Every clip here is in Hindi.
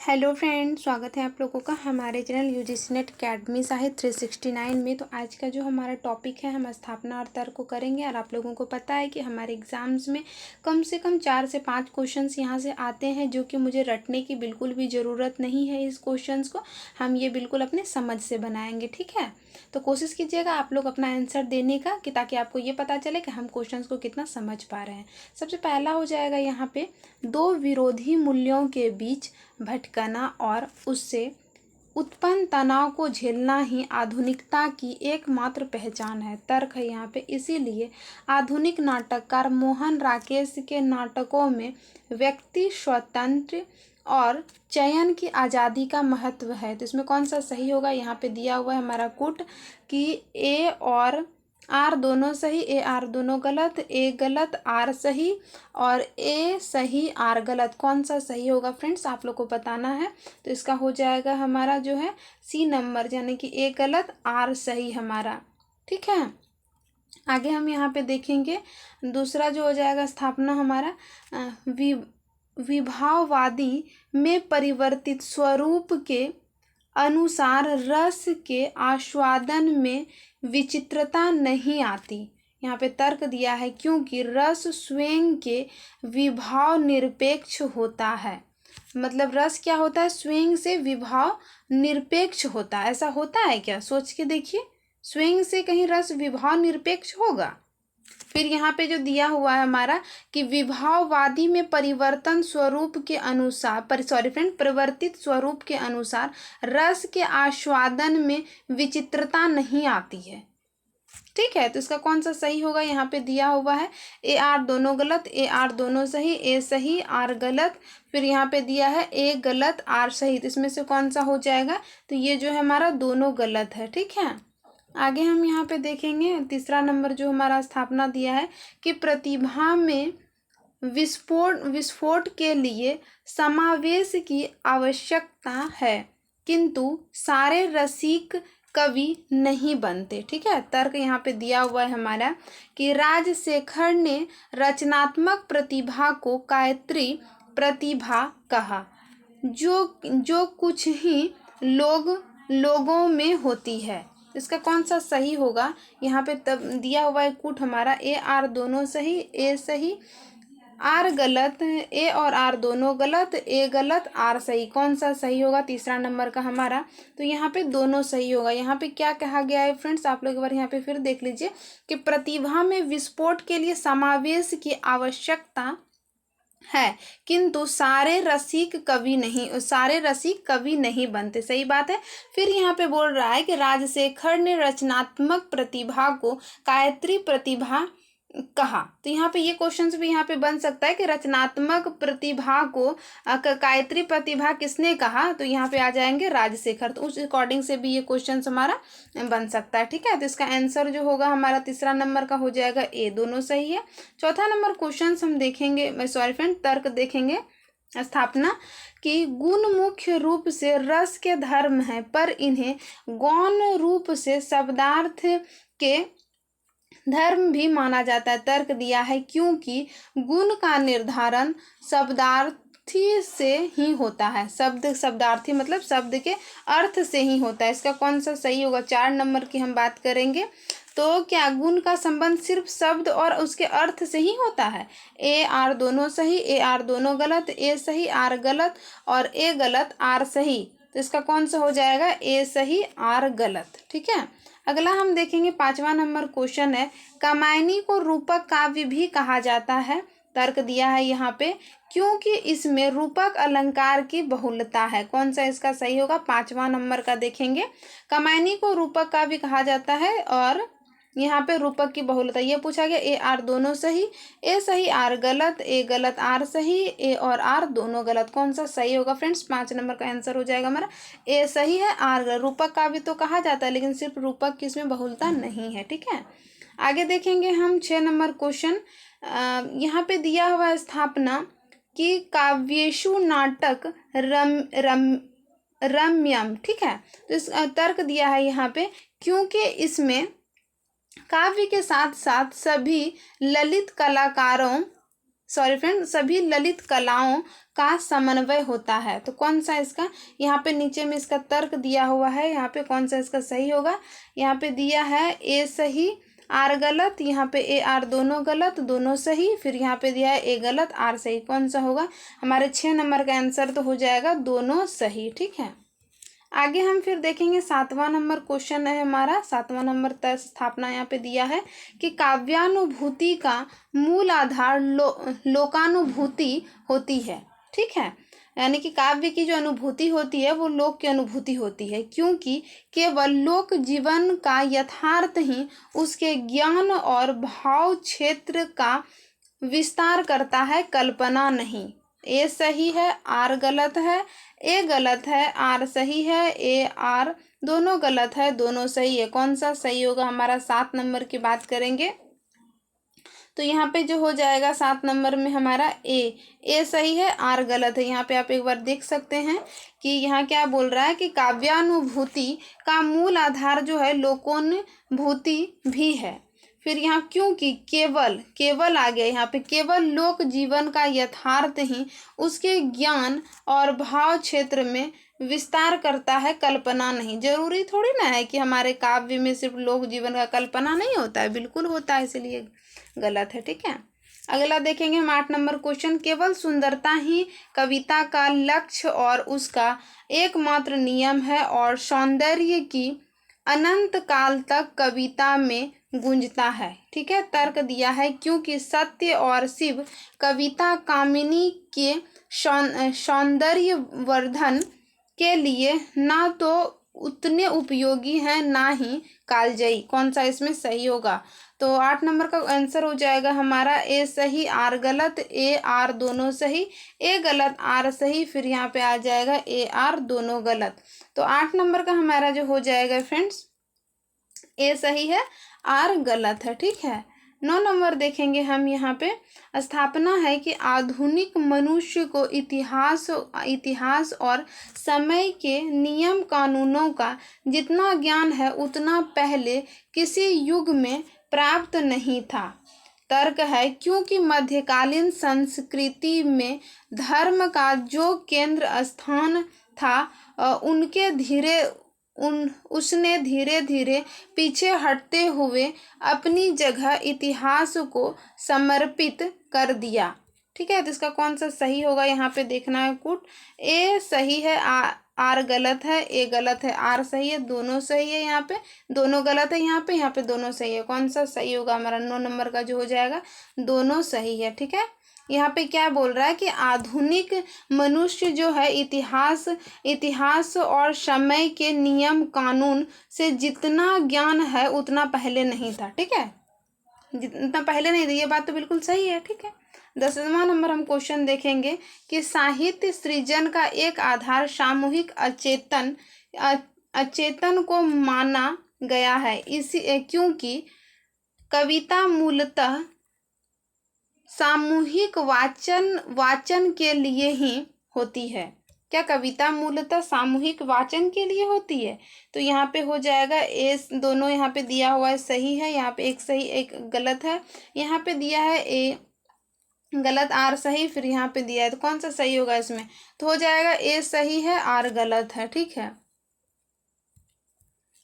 हेलो फ्रेंड, स्वागत है आप लोगों का हमारे चैनल यूजीसी नेट अकेडमी साहित्य 369 में। तो आज का जो हमारा टॉपिक है, हम स्थापना और तर्क को करेंगे। और आप लोगों को पता है कि हमारे एग्ज़ाम्स में कम से कम 4 से 5 क्वेश्चंस यहाँ से आते हैं, जो कि मुझे रटने की बिल्कुल भी ज़रूरत नहीं है। इस क्वेश्चंस को हम ये बिल्कुल अपने समझ से बनाएंगे, ठीक है। तो कोशिश कीजिएगा आप लोग अपना आंसर देने का, कि ताकि आपको ये पता चले कि हम क्वेश्चंस को कितना समझ पा रहे हैं। सबसे पहला हो जाएगा यहाँ पे, दो विरोधी मूल्यों के बीच भटकना और उससे उत्पन्न तनाव को झेलना ही आधुनिकता की एकमात्र पहचान है। तर्क है यहाँ पे। इसीलिए आधुनिक नाटककार मोहन राकेश के नाटकों में व्यक्ति स्वतंत्र और चयन की आज़ादी का महत्व है। तो इसमें कौन सा सही होगा? यहाँ पे दिया हुआ है हमारा कुट कि ए और आर दोनों सही, ए आर दोनों गलत, ए गलत आर सही और ए सही आर गलत। कौन सा सही होगा फ्रेंड्स, आप लोग को बताना है। तो इसका हो जाएगा हमारा जो है सी नंबर, यानी कि ए गलत आर सही हमारा, ठीक है। आगे हम यहाँ पे देखेंगे दूसरा जो हो जाएगा स्थापना हमारा, विभाववादी में परिवर्तित स्वरूप के अनुसार रस के आस्वादन में विचित्रता नहीं आती। यहाँ पे तर्क दिया है क्योंकि रस स्वयं के विभाव निरपेक्ष होता है। मतलब रस क्या होता है? स्वयं से विभाव निरपेक्ष होता है। ऐसा होता है क्या? सोच के देखिए, स्वयं से कहीं रस विभाव निरपेक्ष होगा? फिर यहाँ पे जो दिया हुआ है हमारा कि विभाववादी में परिवर्तन स्वरूप के अनुसार परिवर्तित स्वरूप के अनुसार रस के आस्वादन में विचित्रता नहीं आती है, ठीक है। तो इसका कौन सा सही होगा? यहाँ पे दिया हुआ है ए आर दोनों गलत, ए आर दोनों सही, ए सही आर गलत। फिर यहाँ पे दिया है ए गलत आर सही। तो इसमें से कौन सा हो जाएगा? तो ये जो है हमारा दोनों गलत है, ठीक है। आगे हम यहाँ पे देखेंगे तीसरा नंबर जो हमारा स्थापना दिया है कि प्रतिभा में विस्फोट के लिए समावेश की आवश्यकता है, किंतु सारे रसिक कवि नहीं बनते, ठीक है। तर्क यहाँ पे दिया हुआ है हमारा कि राजशेखर ने रचनात्मक प्रतिभा को गायत्री प्रतिभा कहा, जो कुछ ही लोगों में होती है। इसका कौन सा सही होगा? यहाँ पे तब दिया हुआ है कूट हमारा ए आर दोनों सही, ए सही आर गलत, ए और आर दोनों गलत, ए गलत आर सही। कौन सा सही होगा तीसरा नंबर का हमारा? तो यहाँ पे दोनों सही होगा। यहाँ पे क्या कहा गया है फ्रेंड्स, आप लोग एक बार यहाँ पे फिर देख लीजिए कि प्रतिभा में विस्फोट के लिए समावेश की आवश्यकता है, किंतु सारे रसिक कवि नहीं बनते। सही बात है। फिर यहाँ पे बोल रहा है कि राजशेखर ने रचनात्मक प्रतिभा को गायत्री प्रतिभा कहा। तो यहाँ पे ये क्वेश्चन भी यहाँ पे बन सकता है कि रचनात्मक प्रतिभा को गायत्री प्रतिभा किसने कहा? तो यहाँ पे आ जाएंगे राजशेखर। तो उस अकॉर्डिंग से भी ये क्वेश्चन हमारा बन सकता है, ठीक है। तो इसका आंसर जो होगा हमारा तीसरा नंबर का हो जाएगा ए दोनों सही है। चौथा नंबर क्वेश्चन हम देखेंगे, तर्क देखेंगे स्थापना कि गुण मुख्य रूप से रस के धर्म है, पर इन्हें गौण रूप से शब्दार्थ के धर्म भी माना जाता है। तर्क दिया है क्योंकि गुण का निर्धारण शब्दार्थी से ही होता है। शब्दार्थी मतलब शब्द के अर्थ से ही होता है। इसका कौन सा सही होगा? 4 नंबर की हम बात करेंगे। तो क्या गुण का संबंध सिर्फ शब्द और उसके अर्थ से ही होता है? ए आर दोनों सही, ए आर दोनों गलत, ए सही आर गलत और ए गलत आर सही। तो इसका कौन सा हो जाएगा? ए सही आर गलत, ठीक है। अगला हम देखेंगे 5वां नंबर क्वेश्चन है, कामायनी को रूपक काव्य भी कहा जाता है। तर्क दिया है यहाँ पे क्योंकि इसमें रूपक अलंकार की बहुलता है। कौन सा इसका सही होगा? 5वां नंबर का देखेंगे। कामायनी को रूपक काव्य कहा जाता है और यहाँ पे रूपक की बहुलता ये पूछा गया। ए आर दोनों सही, ए सही आर गलत, ए गलत आर सही, ए और आर दोनों गलत। कौन सा सही होगा फ्रेंड्स? 5 नंबर का आंसर हो जाएगा हमारा ए सही है, आर गलत। रूपक का भी तो कहा जाता है, लेकिन सिर्फ रूपक की इसमें बहुलता नहीं है, ठीक है। आगे देखेंगे हम 6 नंबर क्वेश्चन। यहाँ पे दिया हुआ स्थापना कि काव्येषु नाटक रम्यम, ठीक है। तो इस तर्क दिया है यहाँ पे क्योंकि इसमें काव्य के साथ साथ सभी ललित कलाकारों सॉरी फ्रेंड, सभी ललित कलाओं का समन्वय होता है। तो कौन सा इसका, यहाँ पे नीचे में इसका तर्क दिया हुआ है, यहाँ पे कौन सा इसका सही होगा। यहाँ पे दिया है ए सही आर गलत, यहाँ पे ए आर दोनों गलत, दोनों सही, फिर यहाँ पे दिया है ए गलत आर सही। कौन सा होगा हमारे 6 नंबर का आंसर, तो हो जाएगा दोनों सही। ठीक है, आगे हम फिर देखेंगे 7वां नंबर क्वेश्चन है हमारा। 7वां नंबर तय स्थापना यहाँ पे दिया है कि काव्यानुभूति का मूल आधार लोकानुभूति होती है। ठीक है, यानी कि काव्य की जो अनुभूति होती है वो लोक की अनुभूति होती है, क्योंकि केवल लोक जीवन का यथार्थ ही उसके ज्ञान और भाव क्षेत्र का विस्तार करता है, कल्पना नहीं। ए सही है आर गलत है, ए गलत है आर सही है, ए आर दोनों गलत है, दोनों सही है। कौन सा सही होगा हमारा 7 नंबर की बात करेंगे तो यहाँ पे जो हो जाएगा 7 नंबर में हमारा ए सही है आर गलत है। यहाँ पे आप एक बार देख सकते हैं कि यहाँ क्या बोल रहा है कि काव्यानुभूति का मूल आधार जो है लोकोनुभूति भी है। फिर यहाँ क्योंकि केवल आ गया, यहाँ पे केवल लोक जीवन का यथार्थ ही उसके ज्ञान और भाव क्षेत्र में विस्तार करता है, कल्पना नहीं। जरूरी थोड़ी ना है कि हमारे काव्य में सिर्फ लोक जीवन का कल्पना नहीं होता है, बिल्कुल होता है, इसलिए गलत है। ठीक है, अगला देखेंगे हम 8 नंबर क्वेश्चन। केवल सुंदरता ही कविता का लक्ष्य और उसका एकमात्र नियम है और सौंदर्य की अनंत काल तक कविता में गूंजता है। ठीक है, तर्क दिया है क्योंकि सत्य और शिव कविता कामिनी के सौंदर्य वर्धन के लिए ना तो उतने उपयोगी हैं ना ही कालजयी। कौन सा इसमें सही होगा, तो 8 नंबर का आंसर हो जाएगा हमारा ए सही आर गलत, ए आर दोनों सही, ए गलत आर सही, फिर यहाँ पे आ जाएगा ए आर दोनों गलत। तो 8 नंबर का हमारा जो हो जाएगा फ्रेंड्स ए सही है आर गलत है। ठीक है, 9 नंबर देखेंगे हम। यहाँ पे स्थापना है कि आधुनिक मनुष्य को इतिहास और समय के नियम कानूनों का जितना ज्ञान है उतना पहले किसी युग में प्राप्त नहीं था। तर्क है क्योंकि मध्यकालीन संस्कृति में धर्म का जो केंद्र स्थान था उसने धीरे धीरे पीछे हटते हुए अपनी जगह इतिहास को समर्पित कर दिया। ठीक है, तो इसका कौन सा सही होगा यहाँ पे देखना है कुट। ए सही है आर गलत है, ए गलत है आर सही है, दोनों सही है, यहाँ पे दोनों गलत है, यहाँ पे दोनों सही है। कौन सा सही होगा हमारा 9 नंबर का जो हो जाएगा, दोनों सही है। ठीक है, यहाँ पे क्या बोल रहा है कि आधुनिक मनुष्य जो है इतिहास और समय के नियम कानून से जितना ज्ञान है उतना पहले नहीं था। ठीक है, जितना पहले नहीं था, ये बात तो बिल्कुल सही है। ठीक है, 10वां नंबर हम क्वेश्चन देखेंगे कि साहित्य सृजन का एक आधार सामूहिक अचेतन को माना गया है, इसी क्योंकि कविता मूलतः सामूहिक वाचन के लिए ही होती है। क्या कविता मूलतः सामूहिक वाचन के लिए होती है, तो यहाँ पे हो जाएगा ए दोनों यहाँ पे दिया हुआ है सही है, यहाँ पे एक सही एक गलत है, यहाँ पे दिया है ए गलत आर सही, फिर यहाँ पे दिया है, तो कौन सा सही होगा इसमें, तो हो जाएगा ए सही है आर गलत है। ठीक है,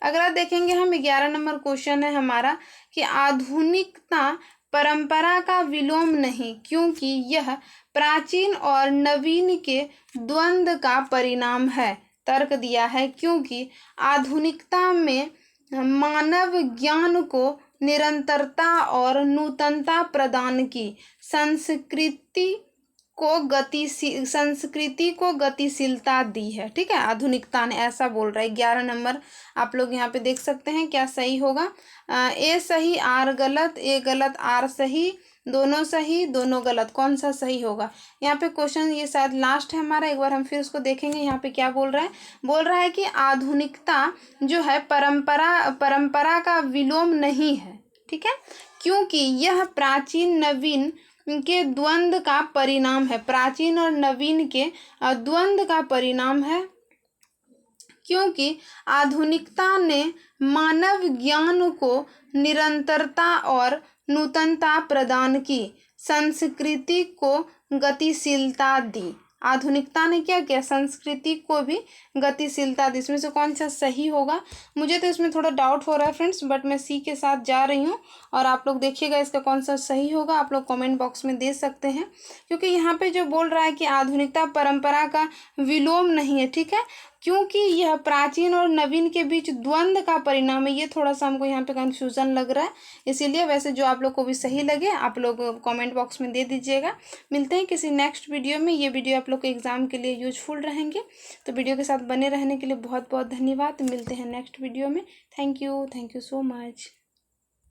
अगला देखेंगे हम 11 नंबर क्वेश्चन है हमारा कि आधुनिकता परंपरा का विलोम नहीं क्योंकि यह प्राचीन और नवीन के द्वंद्व का परिणाम है। तर्क दिया है क्योंकि आधुनिकता में मानव ज्ञान को निरंतरता और नूतनता प्रदान की, संस्कृति को गतिशीलता दी है। ठीक है, आधुनिकता ने, ऐसा बोल रहा है। 11 नंबर आप लोग यहाँ पे देख सकते हैं क्या सही होगा, ए सही आर गलत, ए गलत आर सही, दोनों सही दोनों गलत। कौन सा सही होगा, यहाँ पे क्वेश्चन ये शायद लास्ट है हमारा, एक बार हम फिर उसको देखेंगे। यहाँ पे क्या बोल रहा है कि आधुनिकता जो है परंपरा का विलोम नहीं है। ठीक है, क्योंकि यह प्राचीन नवीन के द्वंद्व का परिणाम है, प्राचीन और नवीन के द्वंद्व का परिणाम है, क्योंकि आधुनिकता ने मानव ज्ञान को निरंतरता और नूतनता प्रदान की, संस्कृति को गतिशीलता दी। आधुनिकता ने क्या किया, संस्कृति को भी गतिशीलता दी। इसमें से कौन सा सही होगा, मुझे तो इसमें थोड़ा डाउट हो रहा है फ्रेंड्स, बट मैं सी के साथ जा रही हूँ और आप लोग देखिएगा इसका कौन सा सही होगा। आप लोग कमेंट बॉक्स में दे सकते हैं, क्योंकि यहाँ पे जो बोल रहा है कि आधुनिकता परंपरा का विलोम नहीं है, ठीक है, क्योंकि यह प्राचीन और नवीन के बीच द्वंद्व का परिणाम है। ये थोड़ा सा हमको यहाँ पे कंफ्यूजन लग रहा है, इसीलिए वैसे जो आप लोग को भी सही लगे आप लोग कमेंट बॉक्स में दे दीजिएगा। मिलते हैं किसी नेक्स्ट वीडियो में। ये वीडियो आप लोग के एग्जाम के लिए यूजफुल रहेंगे, तो वीडियो के साथ बने रहने के लिए बहुत बहुत धन्यवाद। मिलते हैं नेक्स्ट वीडियो में। Thank you so much.